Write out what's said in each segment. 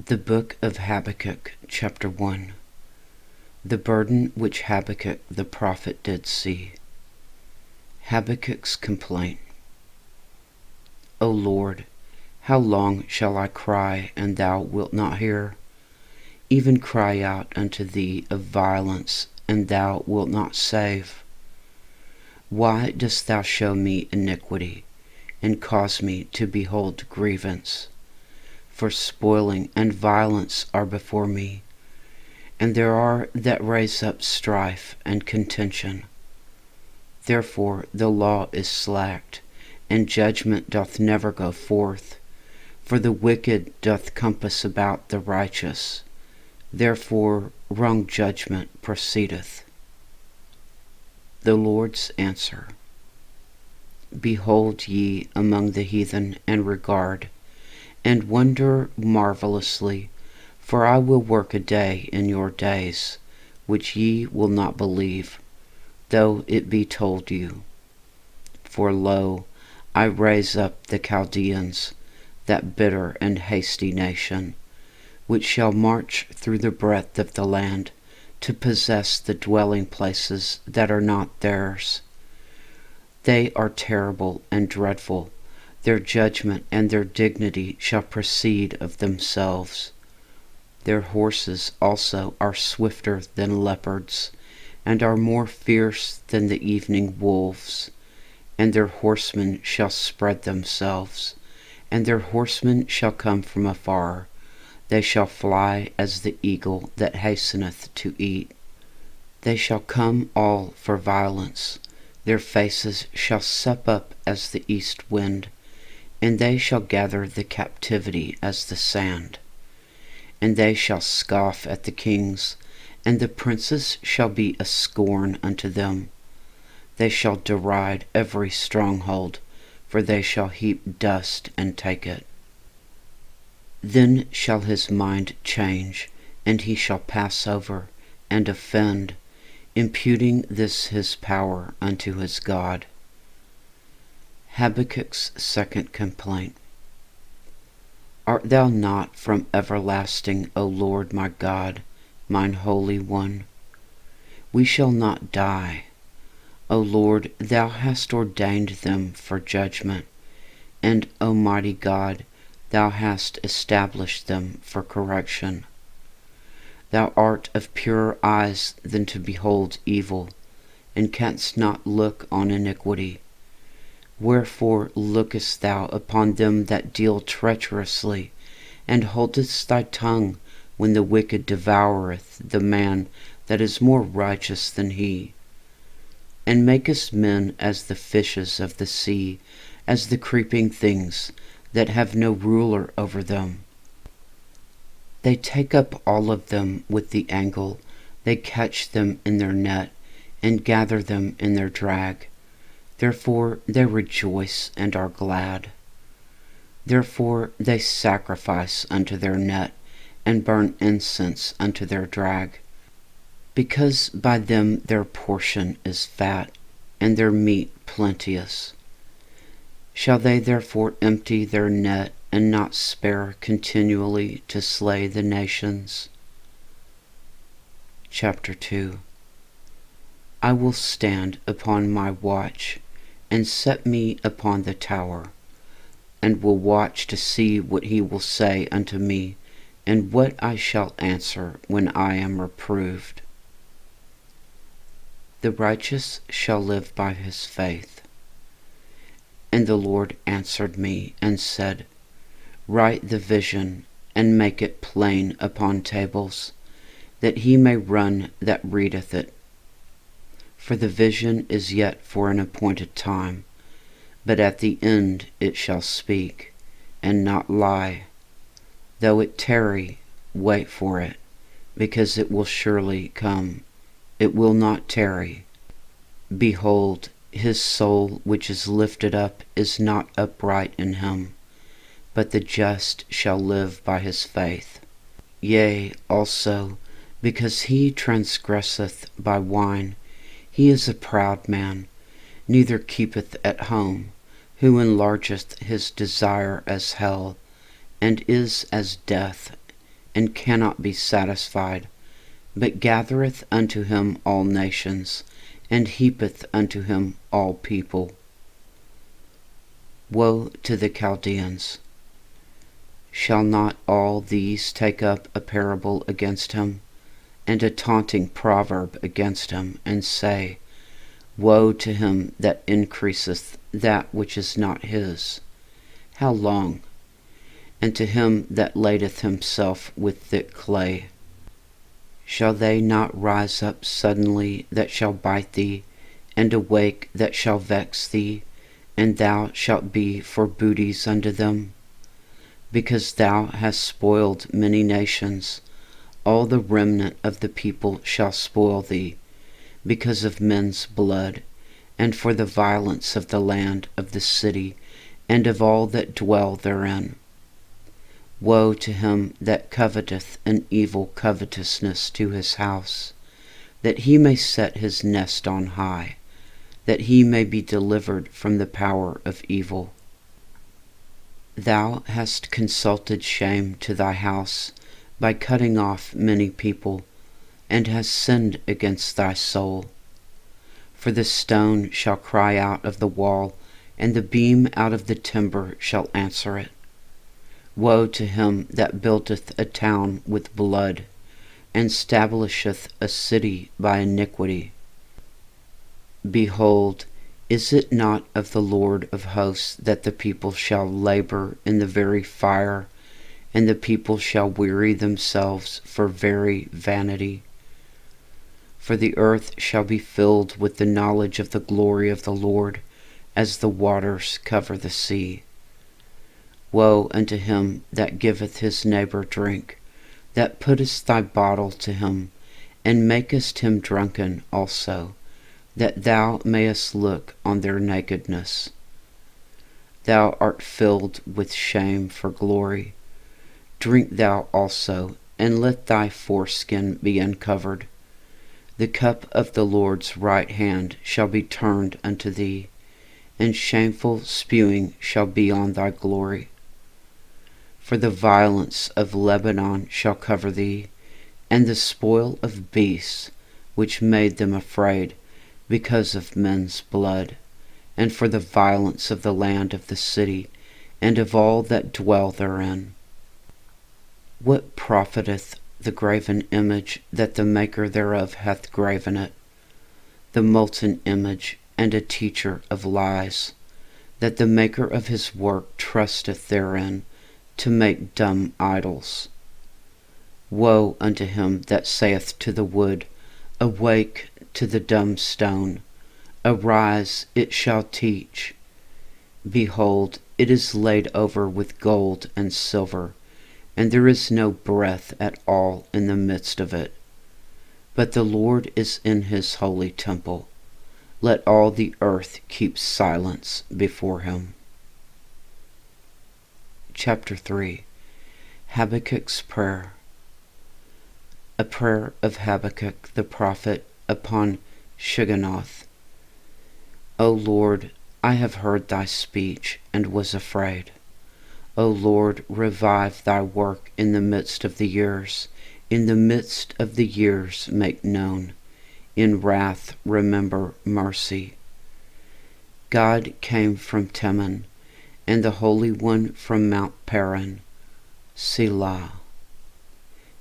The Book of Habakkuk, chapter 1. The burden which Habakkuk the prophet did see. Habakkuk's complaint. O Lord, how long shall I cry, and thou wilt not hear? Even cry out unto thee of violence, and thou wilt not save. Why dost thou show me iniquity, and cause me to behold grievance? For spoiling and violence are before me, and there are that raise up strife and contention. Therefore the law is slacked, and judgment doth never go forth. For the wicked doth compass about the righteous, therefore wrong judgment proceedeth. The Lord's answer. Behold ye among the heathen, and regard, and wonder marvelously, for I will work a day in your days, which ye will not believe, though it be told you. For lo, I raise up the Chaldeans, that bitter and hasty nation, which shall march through the breadth of the land, to possess the dwelling places that are not theirs. They are terrible and dreadful. Their judgment and their dignity shall proceed of themselves. Their horses also are swifter than leopards, and are more fierce than the evening wolves. And their horsemen shall spread themselves, and their horsemen shall come from afar. They shall fly as the eagle that hasteneth to eat. They shall come all for violence. Their faces shall sup up as the east wind, and they shall gather the captivity as the sand. And they shall scoff at the kings, and the princes shall be a scorn unto them. They shall deride every stronghold, for they shall heap dust and take it. Then shall his mind change, and he shall pass over, and offend, imputing this his power unto his God. Habakkuk's second complaint. Art thou not from everlasting, O Lord my God, mine Holy One? We shall not die. O Lord, thou hast ordained them for judgment, and, O mighty God, thou hast established them for correction. Thou art of purer eyes than to behold evil, and canst not look on iniquity. Wherefore lookest thou upon them that deal treacherously, and holdest thy tongue when the wicked devoureth the man that is more righteous than he? And makest men as the fishes of the sea, as the creeping things that have no ruler over them. They take up all of them with the angle, they catch them in their net, and gather them in their drag. Therefore they rejoice and are glad. Therefore they sacrifice unto their net, and burn incense unto their drag. Because by them their portion is fat, and their meat plenteous. Shall they therefore empty their net, and not spare continually to slay the nations? Chapter 2. I will stand upon my watch, and set me upon the tower, and will watch to see what he will say unto me, and what I shall answer when I am reproved. The righteous shall live by his faith. And the Lord answered me and said, Write the vision, and make it plain upon tables, that he may run that readeth it. For the vision is yet for an appointed time, but at the end it shall speak, and not lie. Though it tarry, wait for it, because it will surely come. It will not tarry. Behold, his soul which is lifted up is not upright in him, but the just shall live by his faith. Yea, also, because he transgresseth by wine, he is a proud man, neither keepeth at home, who enlargeth his desire as hell, and is as death, and cannot be satisfied, but gathereth unto him all nations, and heapeth unto him all people. Woe to the Chaldeans! Shall not all these take up a parable against him, and a taunting proverb against him, and say, Woe to him that increaseth that which is not his! How long? And to him that ladeth himself with thick clay. Shall they not rise up suddenly that shall bite thee, and awake that shall vex thee, and thou shalt be for booties unto them? Because thou hast spoiled many nations, all the remnant of the people shall spoil thee, because of men's blood, and for the violence of the land of the city, and of all that dwell therein. Woe to him that coveteth an evil covetousness to his house, that he may set his nest on high, that he may be delivered from the power of evil. Thou hast consulted shame to thy house by cutting off many people, and hast sinned against thy soul. For the stone shall cry out of the wall, and the beam out of the timber shall answer it. Woe to him that buildeth a town with blood, and stablisheth a city by iniquity. Behold, is it not of the Lord of hosts that the people shall labor in the very fire, and the people shall weary themselves for very vanity? For the earth shall be filled with the knowledge of the glory of the Lord, as the waters cover the sea. Woe unto him that giveth his neighbor drink, that puttest thy bottle to him, and makest him drunken also, that thou mayest look on their nakedness. Thou art filled with shame for glory. Drink thou also, and let thy foreskin be uncovered. The cup of the Lord's right hand shall be turned unto thee, and shameful spewing shall be on thy glory. For the violence of Lebanon shall cover thee, and the spoil of beasts, which made them afraid, because of men's blood, and for the violence of the land of the city, and of all that dwell therein. What profiteth the graven image that the maker thereof hath graven it, the molten image, and a teacher of lies, that the maker of his work trusteth therein, to make dumb idols? Woe unto him that saith to the wood, Awake, to the dumb stone, Arise, it shall teach. Behold, it is laid over with gold and silver, and there is no breath at all in the midst of it. But the Lord is in his holy temple. Let all the earth keep silence before him. Chapter 3. Habakkuk's Prayer. A prayer of Habakkuk the prophet upon Shigionoth. O Lord, I have heard thy speech, and was afraid. O Lord, revive thy work in the midst of the years. In the midst of the years make known. In wrath remember mercy. God came from Teman, and the Holy One from Mount Paran. Selah.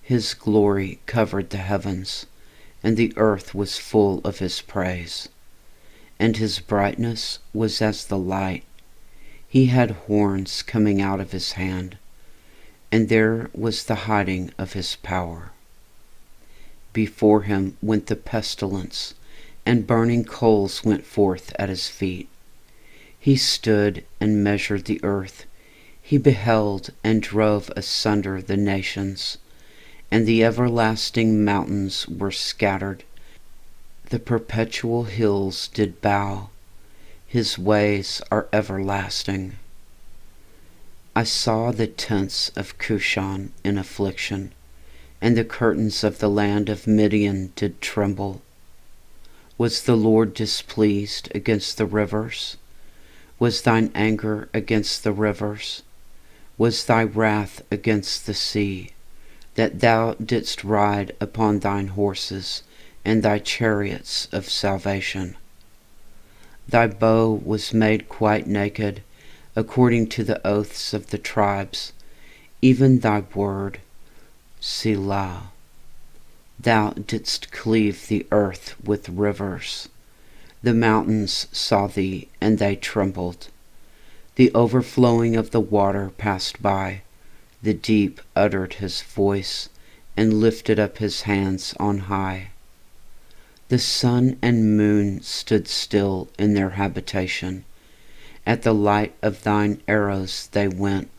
His glory covered the heavens, and the earth was full of his praise. And his brightness was as the light. He had horns coming out of his hand, and there was the hiding of his power. Before him went the pestilence, and burning coals went forth at his feet. He stood and measured the earth. He beheld and drove asunder the nations, and the everlasting mountains were scattered. The perpetual hills did bow. His ways are everlasting. I saw the tents of Cushan in affliction, and the curtains of the land of Midian did tremble. Was the Lord displeased against the rivers? Was thine anger against the rivers? Was thy wrath against the sea, that thou didst ride upon thine horses and thy chariots of salvation. Thy bow was made quite naked, according to the oaths of the tribes, even thy word, Selah. Thou didst cleave the earth with rivers. The mountains saw thee, and they trembled. The overflowing of the water passed by. The deep uttered his voice, and lifted up his hands on high. The sun and moon stood still in their habitation. At the light of thine arrows they went,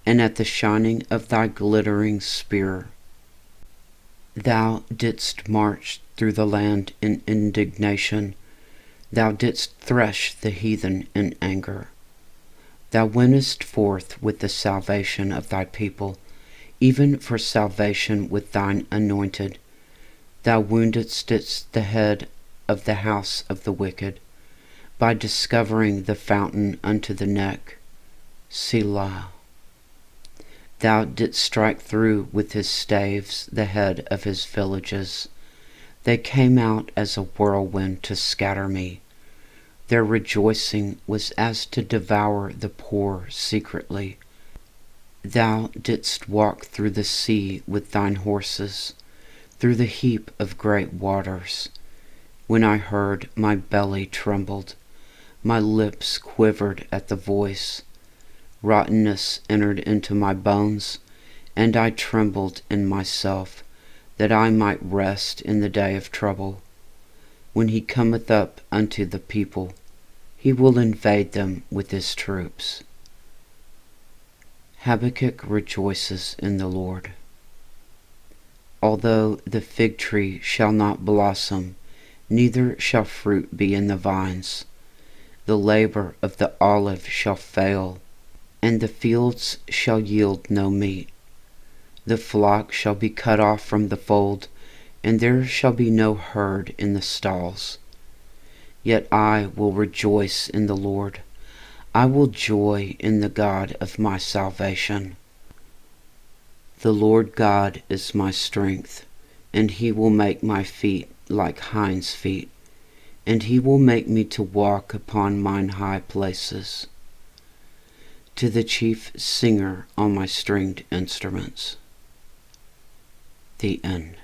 and at the shining of thy glittering spear. Thou didst march through the land in indignation. Thou didst thresh the heathen in anger. Thou wentest forth with the salvation of thy people, even for salvation with thine anointed. Thou woundedst the head of the house of the wicked, by discovering the fountain unto the neck, Selah. Thou didst strike through with his staves the head of his villages. They came out as a whirlwind to scatter me. Their rejoicing was as to devour the poor secretly. Thou didst walk through the sea with thine horses, through the heap of great waters. When I heard, my belly trembled, my lips quivered at the voice. Rottenness entered into my bones, and I trembled in myself, that I might rest in the day of trouble. When he cometh up unto the people, he will invade them with his troops. Habakkuk rejoices in the Lord. Although the fig tree shall not blossom, neither shall fruit be in the vines, the labor of the olive shall fail, and the fields shall yield no meat. The flock shall be cut off from the fold, and there shall be no herd in the stalls. Yet I will rejoice in the Lord. I will joy in the God of my salvation. The Lord God is my strength, and he will make my feet like hinds' feet, and he will make me to walk upon mine high places. To the chief singer on my stringed instruments. The end.